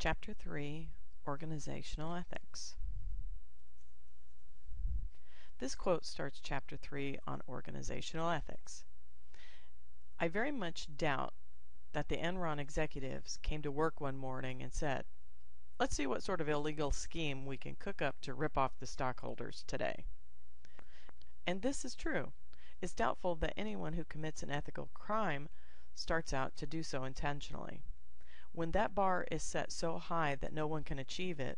Chapter 3, Organizational Ethics. This quote starts Chapter 3 on organizational ethics. I very much doubt that the Enron executives came to work one morning and said, "Let's see what sort of illegal scheme we can cook up to rip off the stockholders today." And this is true. It's doubtful that anyone who commits an ethical crime starts out to do so intentionally. When that bar is set so high that no one can achieve it,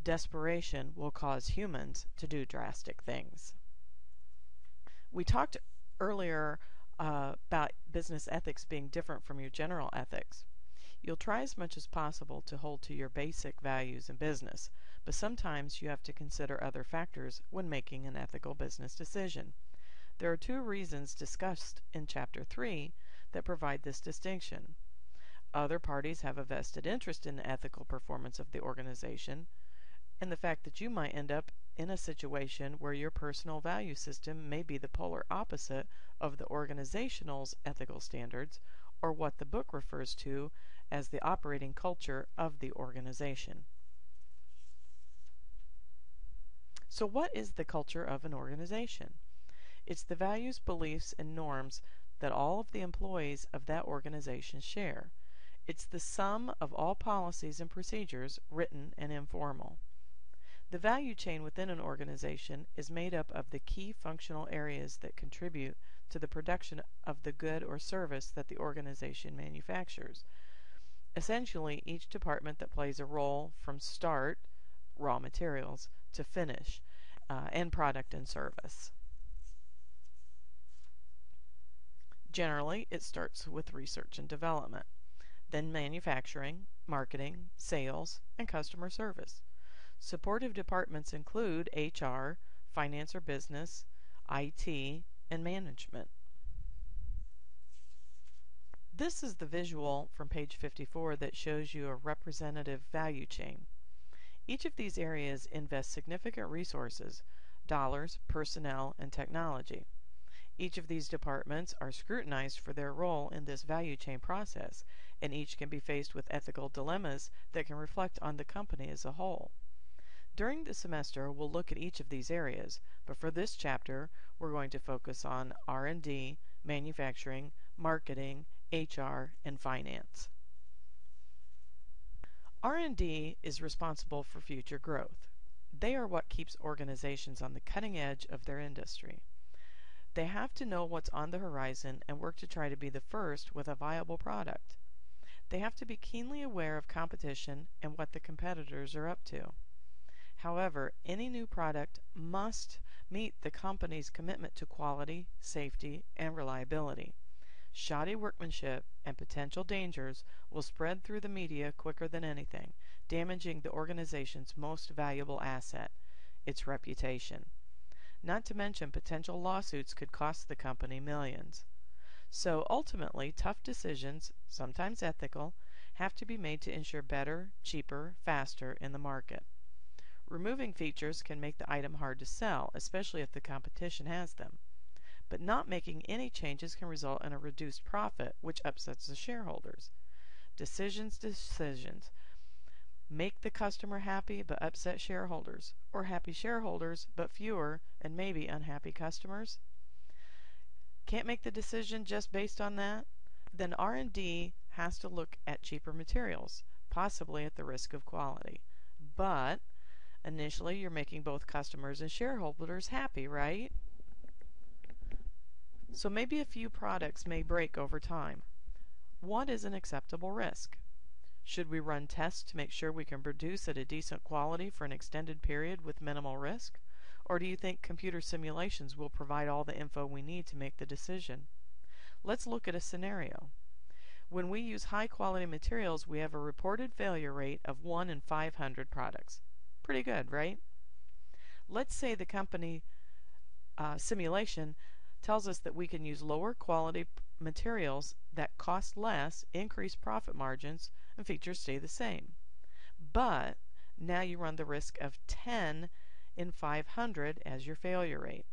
desperation will cause humans to do drastic things. We talked earlier about business ethics being different from your general ethics. You'll try as much as possible to hold to your basic values in business, but sometimes you have to consider other factors when making an ethical business decision. There are two reasons discussed in Chapter 3 that provide this distinction. Other parties have a vested interest in the ethical performance of the organization, and the fact that you might end up in a situation where your personal value system may be the polar opposite of the organizational's ethical standards, or what the book refers to as the operating culture of the organization. So what is the culture of an organization? It's the values, beliefs, and norms that all of the employees of that organization share. It's the sum of all policies and procedures, written and informal. The value chain within an organization is made up of the key functional areas that contribute to the production of the good or service that the organization manufactures. Essentially, each department that plays a role from start, raw materials, to finish, end product and service. Generally, it starts with research and development, then manufacturing, marketing, sales, and customer service. Supportive departments include HR, finance or business, IT, and management. This is the visual from page 54 that shows you a representative value chain. Each of these areas invests significant resources, dollars, personnel, and technology. Each of these departments are scrutinized for their role in this value chain process, and each can be faced with ethical dilemmas that can reflect on the company as a whole. During the semester, we'll look at each of these areas, but for this chapter, we're going to focus on R&D, manufacturing, marketing, HR, and finance. R&D is responsible for future growth. They are what keeps organizations on the cutting edge of their industry. They have to know what's on the horizon and work to try to be the first with a viable product. They have to be keenly aware of competition and what the competitors are up to. However, any new product must meet the company's commitment to quality, safety, and reliability. Shoddy workmanship and potential dangers will spread through the media quicker than anything, damaging the organization's most valuable asset, its reputation. Not to mention, potential lawsuits could cost the company millions. So ultimately, tough decisions, sometimes ethical, have to be made to ensure better, cheaper, faster in the market. Removing features can make the item hard to sell, especially if the competition has them. But not making any changes can result in a reduced profit, which upsets the shareholders. Decisions. Make the customer happy but upset shareholders, or happy shareholders but fewer and maybe unhappy customers? Can't make the decision just based on that? Then R&D has to look at cheaper materials, possibly at the risk of quality. But initially you're making both customers and shareholders happy, right? So maybe a few products may break over time. What is an acceptable risk? Should we run tests to make sure we can produce at a decent quality for an extended period with minimal risk? Or do you think computer simulations will provide all the info we need to make the decision? Let's look at a scenario. When we use high-quality materials, we have a reported failure rate of 1 in 500 products. Pretty good, right? Let's say the company simulation tells us that we can use lower quality materials that cost less, increase profit margins, and features stay the same. But now you run the risk of 10 in 500 as your failure rate.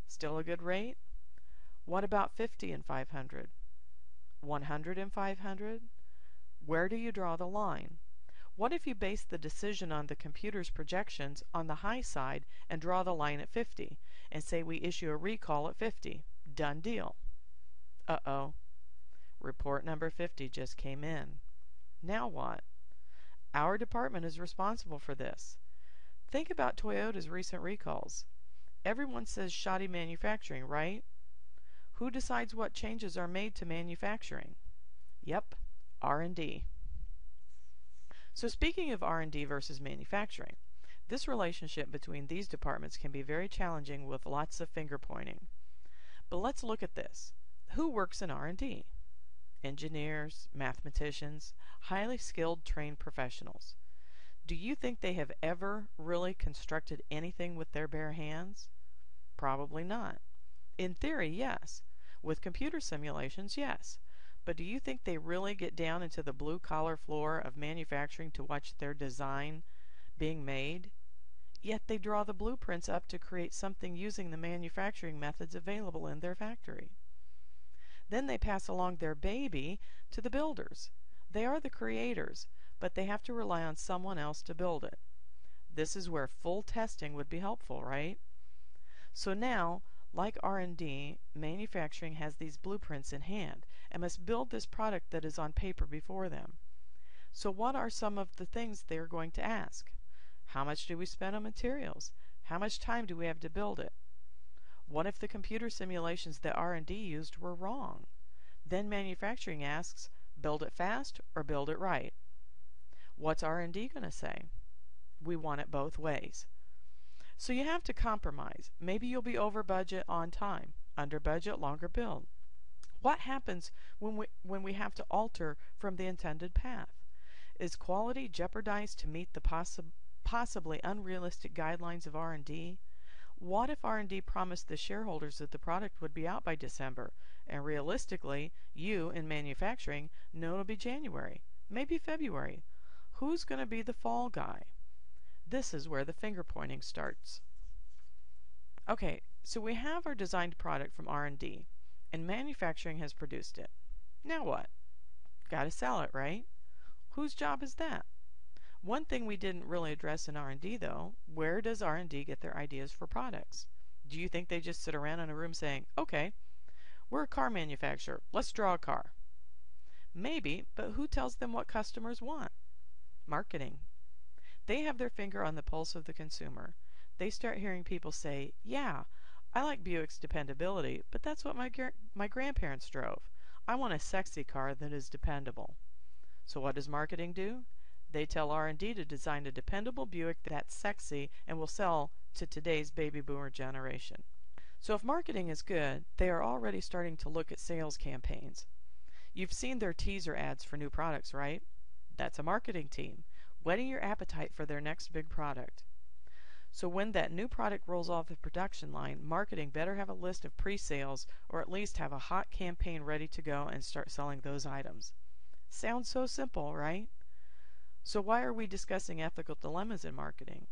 Still a good rate? What about 50 in 500? 100 in 500? Where do you draw the line? What if you base the decision on the computer's projections on the high side and draw the line at 50 and say we issue a recall at 50? Done deal. Uh-oh. Report number 50 just came in. Now what? Our department is responsible for this. Think about Toyota's recent recalls. Everyone says shoddy manufacturing, right? Who decides what changes are made to manufacturing? Yep, R&D. So speaking of R&D versus manufacturing, this relationship between these departments can be very challenging with lots of finger pointing. But let's look at this. Who works in R&D? Engineers, mathematicians, highly skilled trained professionals. Do you think they have ever really constructed anything with their bare hands? Probably not. In theory, yes. With computer simulations, yes. But do you think they really get down into the blue-collar floor of manufacturing to watch their design being made? Yet they draw the blueprints up to create something using the manufacturing methods available in their factory. Then they pass along their baby to the builders. They are the creators, but they have to rely on someone else to build it. This is where full testing would be helpful, right? So now, like R&D, manufacturing has these blueprints in hand and must build this product that is on paper before them. So what are some of the things they are going to ask? How much do we spend on materials? How much time do we have to build it? What if the computer simulations that R&D used were wrong? Then manufacturing asks, build it fast or build it right? What's R&D going to say? We want it both ways. So you have to compromise. Maybe you'll be over budget on time, under budget longer build. What happens when we have to alter from the intended path? Is quality jeopardized to meet the possibly unrealistic guidelines of R&D? What if R&D promised the shareholders that the product would be out by December, and realistically, you in manufacturing know it'll be January, maybe February? Who's going to be the fall guy? This is where the finger pointing starts. Okay, so we have our designed product from R&D, and manufacturing has produced it. Now what? Got to sell it, right? Whose job is that? One thing we didn't really address in R&D, though, where does R&D get their ideas for products? Do you think they just sit around in a room saying, okay, we're a car manufacturer, let's draw a car? Maybe, but who tells them what customers want? Marketing. They have their finger on the pulse of the consumer. They start hearing people say, yeah, I like Buick's dependability, but that's what my grandparents drove. I want a sexy car that is dependable. So what does marketing do? They tell R&D to design a dependable Buick that's sexy and will sell to today's baby boomer generation. So if marketing is good, they are already starting to look at sales campaigns. You've seen their teaser ads for new products, right? That's a marketing team, whetting your appetite for their next big product. So when that new product rolls off the production line, marketing better have a list of pre-sales or at least have a hot campaign ready to go and start selling those items. Sounds so simple, right? So why are we discussing ethical dilemmas in marketing?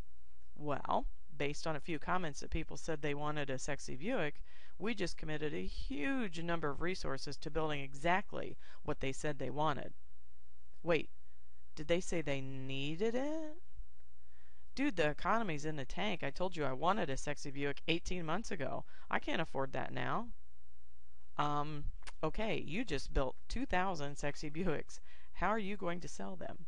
Well, based on a few comments that people said they wanted a sexy Buick, we just committed a huge number of resources to building exactly what they said they wanted. Wait, did they say they needed it? Dude, the economy's in the tank. I told you I wanted a sexy Buick 18 months ago. I can't afford that now. Okay, you just built 2,000 sexy Buicks. How are you going to sell them?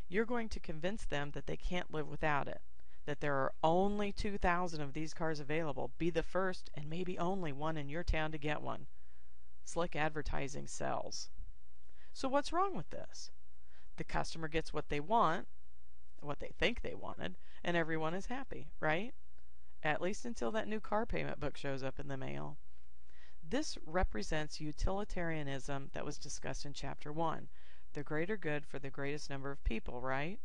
You're going to convince them that they can't live without it, that there are only 2,000 of these cars available. Be the first and maybe only one in your town to get one. Slick advertising sells. So what's wrong with this? The customer gets what they want, what they think they wanted, and everyone is happy, right? At least until that new car payment book shows up in the mail. This represents utilitarianism that was discussed in Chapter 1. The greater good for the greatest number of people, right?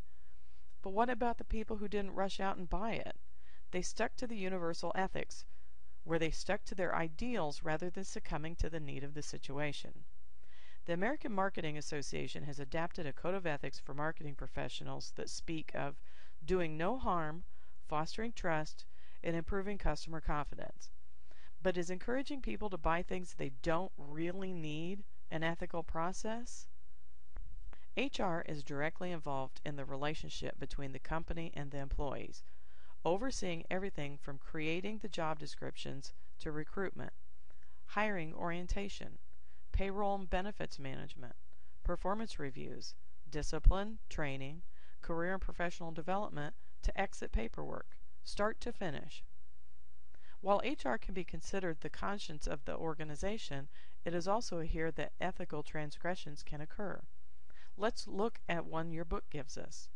But what about the people who didn't rush out and buy it? They stuck to the universal ethics, where they stuck to their ideals rather than succumbing to the need of the situation. The American Marketing Association has adapted a code of ethics for marketing professionals that speak of doing no harm, fostering trust, and improving customer confidence. But is encouraging people to buy things they don't really need an ethical process? HR is directly involved in the relationship between the company and the employees, overseeing everything from creating the job descriptions to recruitment, hiring orientation, payroll and benefits management, performance reviews, discipline, training, career and professional development to exit paperwork, start to finish. While HR can be considered the conscience of the organization, it is also here that ethical transgressions can occur. Let's look at one your book gives us.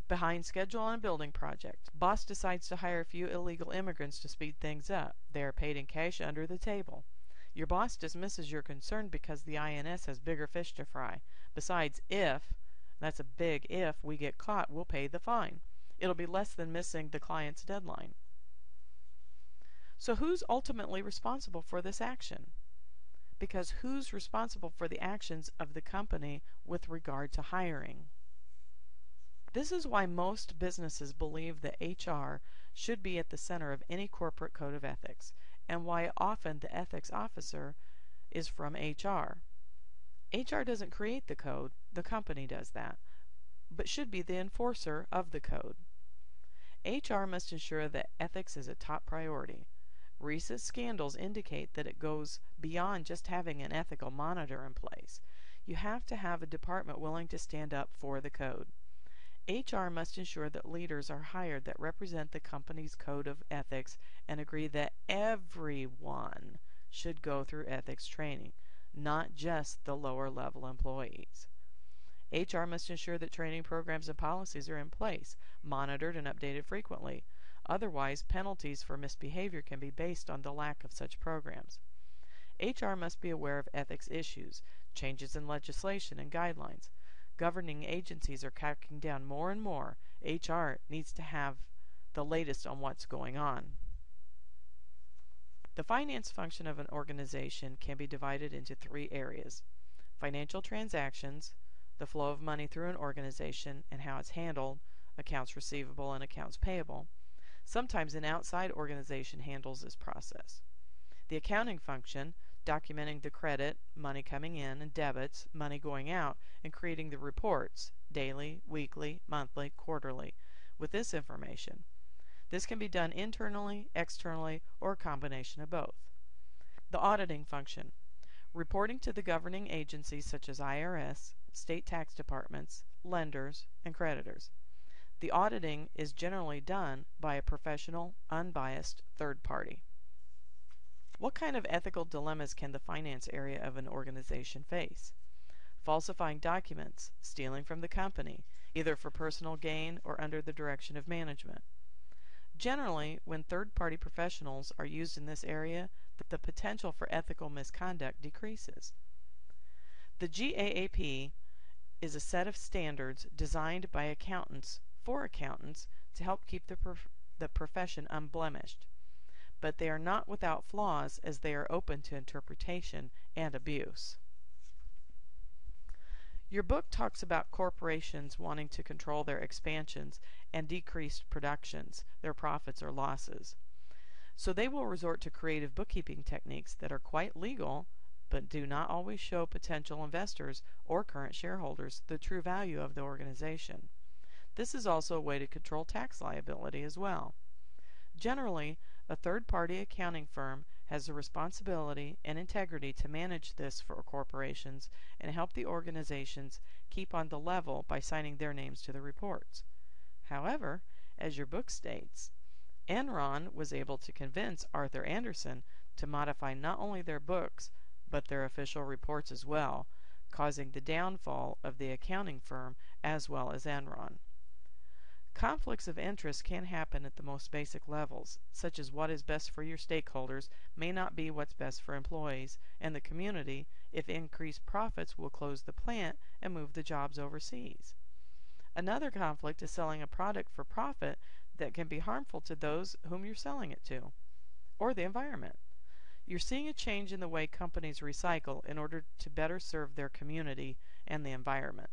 Behind schedule on a building project. Boss decides to hire a few illegal immigrants to speed things up. They are paid in cash under the table. Your boss dismisses your concern because the INS has bigger fish to fry. Besides, that's a big if, we get caught, we'll pay the fine. It'll be less than missing the client's deadline. So who's ultimately responsible for this action? Because who's responsible for the actions of the company with regard to hiring? This is why most businesses believe that HR should be at the center of any corporate code of ethics, and why often the ethics officer is from HR. HR doesn't create the code, the company does that, but should be the enforcer of the code. HR must ensure that ethics is a top priority. Recent scandals indicate that it goes beyond just having an ethical monitor in place. You have to have a department willing to stand up for the code. HR must ensure that leaders are hired that represent the company's code of ethics and agree that everyone should go through ethics training, not just the lower level employees. HR must ensure that training programs and policies are in place, monitored and updated frequently. Otherwise, penalties for misbehavior can be based on the lack of such programs. HR must be aware of ethics issues, changes in legislation and guidelines. Governing agencies are cracking down more and more. HR needs to have the latest on what's going on. The finance function of an organization can be divided into three areas: financial transactions, the flow of money through an organization and how it's handled, accounts receivable and accounts payable. Sometimes an outside organization handles this process. The accounting function, documenting the credit, money coming in, and debits, money going out, and creating the reports, daily, weekly, monthly, quarterly, with this information. This can be done internally, externally, or a combination of both. The auditing function, reporting to the governing agencies such as IRS, state tax departments, lenders, and creditors. The auditing is generally done by a professional, unbiased third party. What kind of ethical dilemmas can the finance area of an organization face? Falsifying documents, stealing from the company, either for personal gain or under the direction of management. Generally, when third-party professionals are used in this area, the potential for ethical misconduct decreases. The GAAP is a set of standards designed by accountants for accountants to help keep the profession unblemished. But they are not without flaws, as they are open to interpretation and abuse. Your book talks about corporations wanting to control their expansions and decreased productions, their profits or losses. So they will resort to creative bookkeeping techniques that are quite legal, but do not always show potential investors or current shareholders the true value of the organization. This is also a way to control tax liability as well. Generally, a third-party accounting firm has the responsibility and integrity to manage this for corporations and help the organizations keep on the level by signing their names to the reports. However, as your book states, Enron was able to convince Arthur Andersen to modify not only their books, but their official reports as well, causing the downfall of the accounting firm as well as Enron. Conflicts of interest can happen at the most basic levels, such as what is best for your stakeholders may not be what's best for employees and the community if increased profits will close the plant and move the jobs overseas. Another conflict is selling a product for profit that can be harmful to those whom you're selling it to, or the environment. You're seeing a change in the way companies recycle in order to better serve their community and the environment.